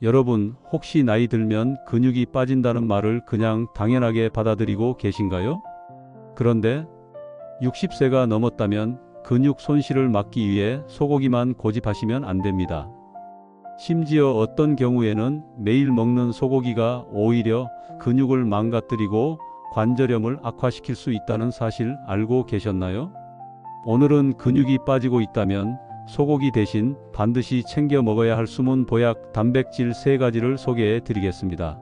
여러분, 혹시 나이 들면 근육이 빠진다는 말을 그냥 당연하게 받아들이고 계신가요? 그런데 60세가 넘었다면 근육 손실을 막기 위해 소고기만 고집하시면 안 됩니다. 심지어 어떤 경우에는 매일 먹는 소고기가 오히려 근육을 망가뜨리고 관절염을 악화시킬 수 있다는 사실 알고 계셨나요? 오늘은 근육이 빠지고 있다면 소고기 대신 반드시 챙겨 먹어야 할 숨은 보약 단백질 3가지를 소개해 드리겠습니다.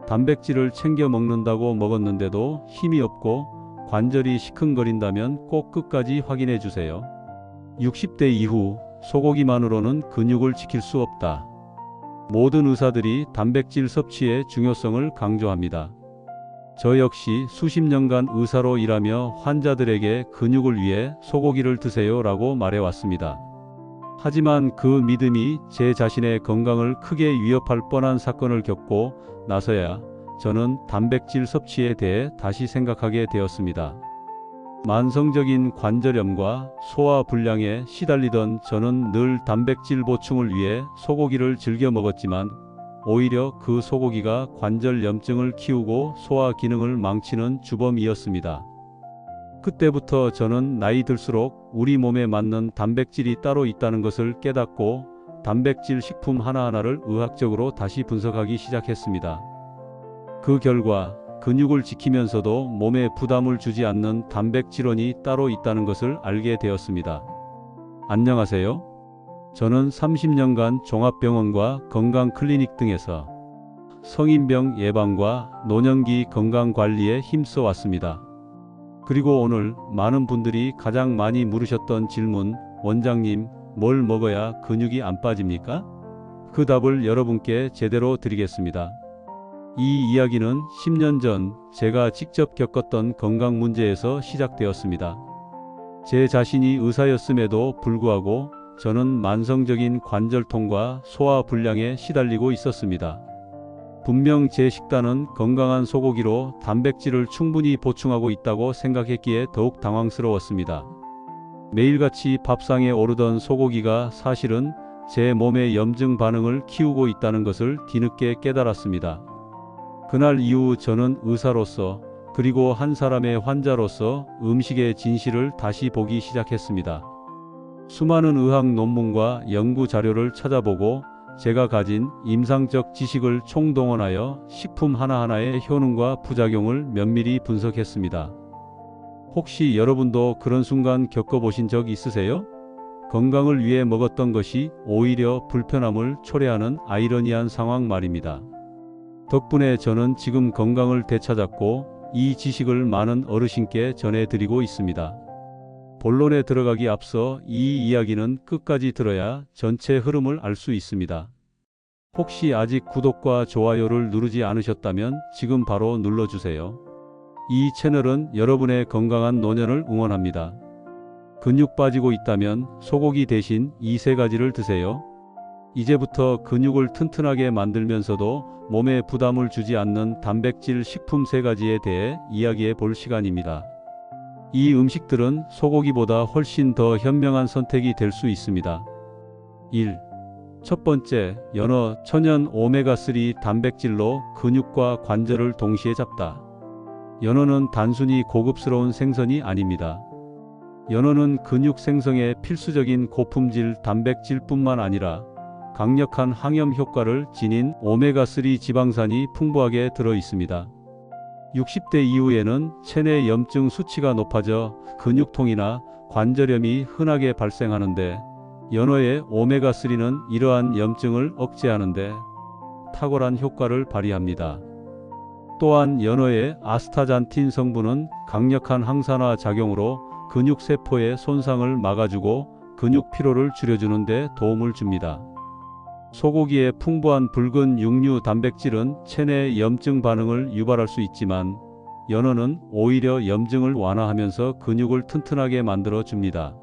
단백질을 챙겨 먹는다고 먹었는데도 힘이 없고 관절이 시큰거린다면 꼭 끝까지 확인해 주세요. 60대 이후 소고기만으로는 근육을 지킬 수 없다. 모든 의사들이 단백질 섭취의 중요성을 강조합니다. 저 역시 수십 년간 의사로 일하며 환자들에게 근육을 위해 소고기를 드세요 라고 말해왔습니다. 하지만 그 믿음이 제 자신의 건강을 크게 위협할 뻔한 사건을 겪고 나서야 저는 단백질 섭취에 대해 다시 생각하게 되었습니다. 만성적인 관절염과 소화불량에 시달리던 저는 늘 단백질 보충을 위해 소고기를 즐겨 먹었지만 오히려 그 소고기가 관절염증을 키우고 소화 기능을 망치는 주범이었습니다. 그때부터 저는 나이 들수록 우리 몸에 맞는 단백질이 따로 있다는 것을 깨닫고 단백질 식품 하나하나를 의학적으로 다시 분석하기 시작했습니다. 그 결과 근육을 지키면서도 몸에 부담을 주지 않는 단백질원이 따로 있다는 것을 알게 되었습니다. 안녕하세요. 저는 30년간 종합병원과 건강클리닉 등에서 성인병 예방과 노년기 건강관리에 힘써 왔습니다. 그리고 오늘 많은 분들이 가장 많이 물으셨던 질문, 원장님, 뭘 먹어야 근육이 안 빠집니까? 그 답을 여러분께 제대로 드리겠습니다. 이 이야기는 10년 전 제가 직접 겪었던 건강 문제에서 시작되었습니다. 제 자신이 의사였음에도 불구하고 저는 만성적인 관절통과 소화불량에 시달리고 있었습니다. 분명 제 식단은 건강한 소고기로 단백질을 충분히 보충하고 있다고 생각했기에 더욱 당황스러웠습니다. 매일같이 밥상에 오르던 소고기가 사실은 제 몸의 염증 반응을 키우고 있다는 것을 뒤늦게 깨달았습니다. 그날 이후 저는 의사로서 그리고 한 사람의 환자로서 음식의 진실을 다시 보기 시작했습니다. 수많은 의학 논문과 연구 자료를 찾아보고 제가 가진 임상적 지식을 총동원하여 식품 하나하나의 효능과 부작용을 면밀히 분석했습니다. 혹시 여러분도 그런 순간 겪어보신 적 있으세요? 건강을 위해 먹었던 것이 오히려 불편함을 초래하는 아이러니한 상황 말입니다. 덕분에 저는 지금 건강을 되찾았고 이 지식을 많은 어르신께 전해드리고 있습니다. 본론에 들어가기 앞서 이 이야기는 끝까지 들어야 전체 흐름을 알 수 있습니다. 혹시 아직 구독과 좋아요를 누르지 않으셨다면 지금 바로 눌러주세요. 이 채널은 여러분의 건강한 노년을 응원합니다. 근육 빠지고 있다면 소고기 대신 이 3가지를 드세요. 이제부터 근육을 튼튼하게 만들면서도 몸에 부담을 주지 않는 단백질 식품 3가지에 대해 이야기해 볼 시간입니다. 이 음식들은 소고기보다 훨씬 더 현명한 선택이 될 수 있습니다. 1. 첫 번째, 연어, 천연 오메가3 단백질로 근육과 관절을 동시에 잡다. 연어는 단순히 고급스러운 생선이 아닙니다. 연어는 근육 생성에 필수적인 고품질 단백질뿐만 아니라 강력한 항염 효과를 지닌 오메가3 지방산이 풍부하게 들어 있습니다. 60대 이후에는 체내 염증 수치가 높아져 근육통이나 관절염이 흔하게 발생하는데 연어의 오메가3는 이러한 염증을 억제하는데 탁월한 효과를 발휘합니다. 또한 연어의 아스타잔틴 성분은 강력한 항산화 작용으로 근육세포의 손상을 막아주고 근육 피로를 줄여주는 데 도움을 줍니다. 소고기의 풍부한 붉은 육류 단백질은 체내 염증 반응을 유발할 수 있지만 연어는 오히려 염증을 완화하면서 근육을 튼튼하게 만들어 줍니다.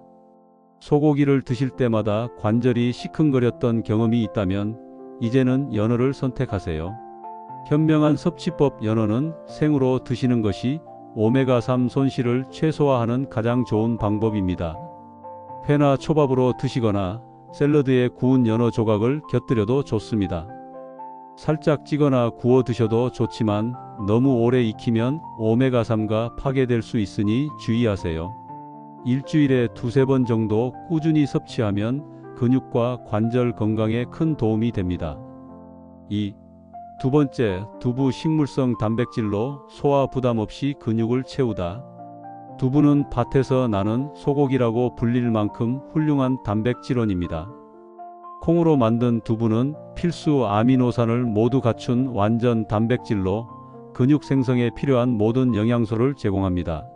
소고기를 드실 때마다 관절이 시큰거렸던 경험이 있다면 이제는 연어를 선택하세요. 현명한 섭취법. 연어는 생으로 드시는 것이 오메가3 손실을 최소화하는 가장 좋은 방법입니다. 회나 초밥으로 드시거나 샐러드에 구운 연어 조각을 곁들여도 좋습니다. 살짝 찌거나 구워 드셔도 좋지만 너무 오래 익히면 오메가3가 파괴될 수 있으니 주의하세요. 일주일에 두세 번 정도 꾸준히 섭취하면 근육과 관절 건강에 큰 도움이 됩니다. 2. 두 번째, 두부 식물성 단백질로 소화 부담 없이 근육을 채우다. 두부는 밭에서 나는 소고기라고 불릴 만큼 훌륭한 단백질원입니다. 콩으로 만든 두부는 필수 아미노산을 모두 갖춘 완전 단백질로 근육 생성에 필요한 모든 영양소를 제공합니다.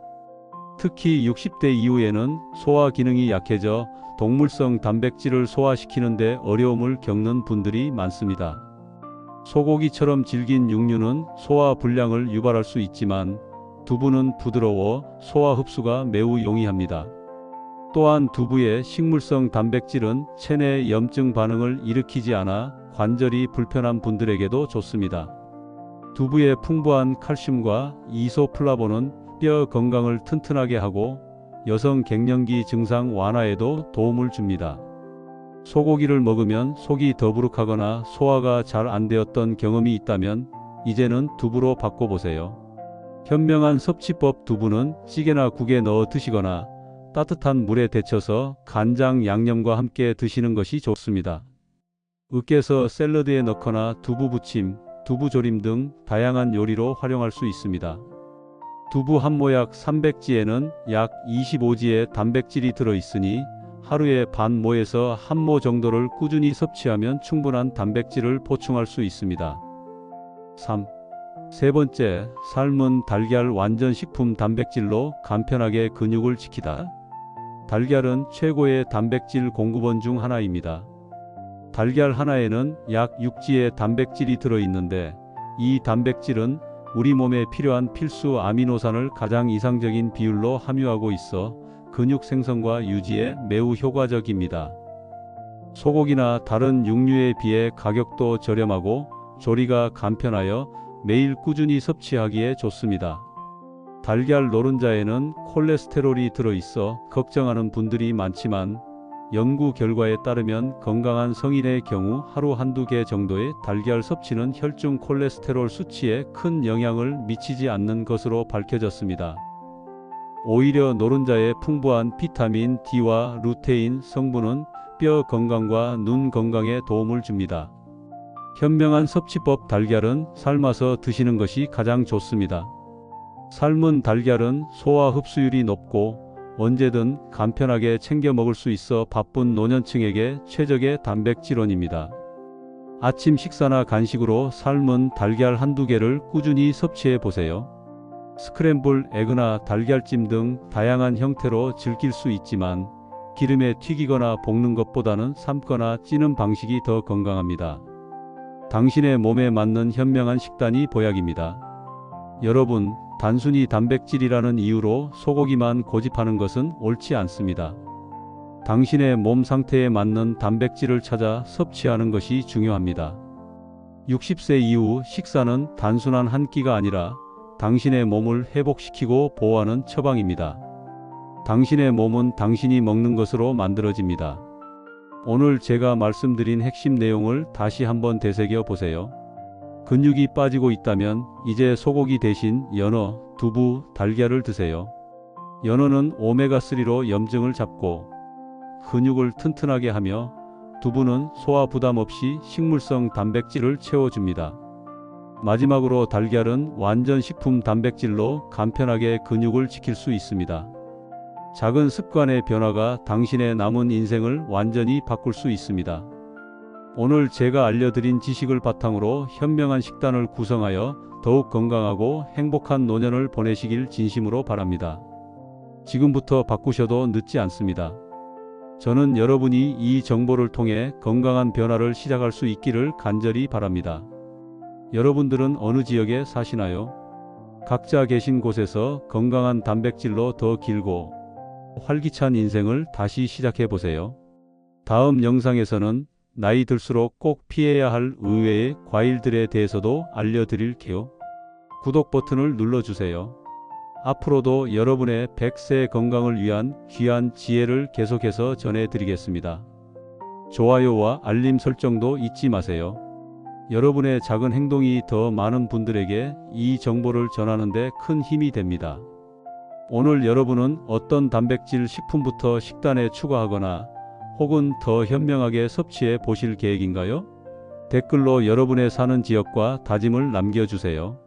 특히 60대 이후에는 소화 기능이 약해져 동물성 단백질을 소화시키는 데 어려움을 겪는 분들이 많습니다. 소고기처럼 질긴 육류는 소화 불량을 유발할 수 있지만 두부는 부드러워 소화 흡수가 매우 용이합니다. 또한 두부의 식물성 단백질은 체내 염증 반응을 일으키지 않아 관절이 불편한 분들에게도 좋습니다. 두부의 풍부한 칼슘과 이소플라본은 뼈 건강을 튼튼하게 하고 여성 갱년기 증상 완화에도 도움을 줍니다. 소고기를 먹으면 속이 더부룩하거나 소화가 잘 안 되었던 경험이 있다면 이제는 두부로 바꿔보세요. 현명한 섭취법. 두부는 찌개나 국에 넣어 드시거나 따뜻한 물에 데쳐서 간장 양념과 함께 드시는 것이 좋습니다. 으깨서 샐러드에 넣거나 두부 부침, 두부 조림 등 다양한 요리로 활용할 수 있습니다. 두부 한모약 300g에는 약 25g의 단백질이 들어있으니 하루에 반 모에서 한 모 정도를 꾸준히 섭취하면 충분한 단백질을 보충할 수 있습니다. 3. 세 번째, 삶은 달걀 완전 식품 단백질로 간편하게 근육을 지키다. 달걀은 최고의 단백질 공급원 중 하나입니다. 달걀 하나에는 약 6g의 단백질이 들어있는데 이 단백질은 우리 몸에 필요한 필수 아미노산을 가장 이상적인 비율로 함유하고 있어 근육 생성과 유지에 매우 효과적입니다. 소고기나 다른 육류에 비해 가격도 저렴하고 조리가 간편하여 매일 꾸준히 섭취하기에 좋습니다. 달걀 노른자에는 콜레스테롤이 들어있어 걱정하는 분들이 많지만 연구 결과에 따르면 건강한 성인의 경우 하루 한두 개 정도의 달걀 섭취는 혈중 콜레스테롤 수치에 큰 영향을 미치지 않는 것으로 밝혀졌습니다. 오히려 노른자의 풍부한 비타민 D와 루테인 성분은 뼈 건강과 눈 건강에 도움을 줍니다. 현명한 섭취법. 달걀은 삶아서 드시는 것이 가장 좋습니다. 삶은 달걀은 소화 흡수율이 높고 언제든 간편하게 챙겨 먹을 수 있어 바쁜 노년층에게 최적의 단백질원입니다. 아침 식사나 간식으로 삶은 달걀 한두 개를 꾸준히 섭취해 보세요. 스크램블 에그나 달걀찜 등 다양한 형태로 즐길 수 있지만 기름에 튀기거나 볶는 것보다는 삶거나 찌는 방식이 더 건강합니다. 당신의 몸에 맞는 현명한 식단이 보약입니다. 여러분, 단순히 단백질이라는 이유로 소고기만 고집하는 것은 옳지 않습니다. 당신의 몸 상태에 맞는 단백질을 찾아 섭취하는 것이 중요합니다. 60세 이후 식사는 단순한 한 끼가 아니라 당신의 몸을 회복시키고 보호하는 처방입니다. 당신의 몸은 당신이 먹는 것으로 만들어집니다. 오늘 제가 말씀드린 핵심 내용을 다시 한번 되새겨 보세요. 근육이 빠지고 있다면 이제 소고기 대신 연어, 두부, 달걀을 드세요. 연어는 오메가3로 염증을 잡고 근육을 튼튼하게 하며 두부는 소화 부담 없이 식물성 단백질을 채워줍니다. 마지막으로 달걀은 완전 식품 단백질로 간편하게 근육을 지킬 수 있습니다. 작은 습관의 변화가 당신의 남은 인생을 완전히 바꿀 수 있습니다. 오늘 제가 알려드린 지식을 바탕으로 현명한 식단을 구성하여 더욱 건강하고 행복한 노년을 보내시길 진심으로 바랍니다. 지금부터 바꾸셔도 늦지 않습니다. 저는 여러분이 이 정보를 통해 건강한 변화를 시작할 수 있기를 간절히 바랍니다. 여러분들은 어느 지역에 사시나요? 각자 계신 곳에서 건강한 단백질로 더 길고 활기찬 인생을 다시 시작해 보세요. 다음 영상에서는 나이 들수록 꼭 피해야 할 의외의 과일들에 대해서도 알려드릴게요. 구독 버튼을 눌러주세요. 앞으로도 여러분의 100세 건강을 위한 귀한 지혜를 계속해서 전해드리겠습니다. 좋아요와 알림 설정도 잊지 마세요. 여러분의 작은 행동이 더 많은 분들에게 이 정보를 전하는 데 큰 힘이 됩니다. 오늘 여러분은 어떤 단백질 식품부터 식단에 추가하거나 혹은 더 현명하게 섭취해 보실 계획인가요? 댓글로 여러분의 사는 지역과 다짐을 남겨주세요.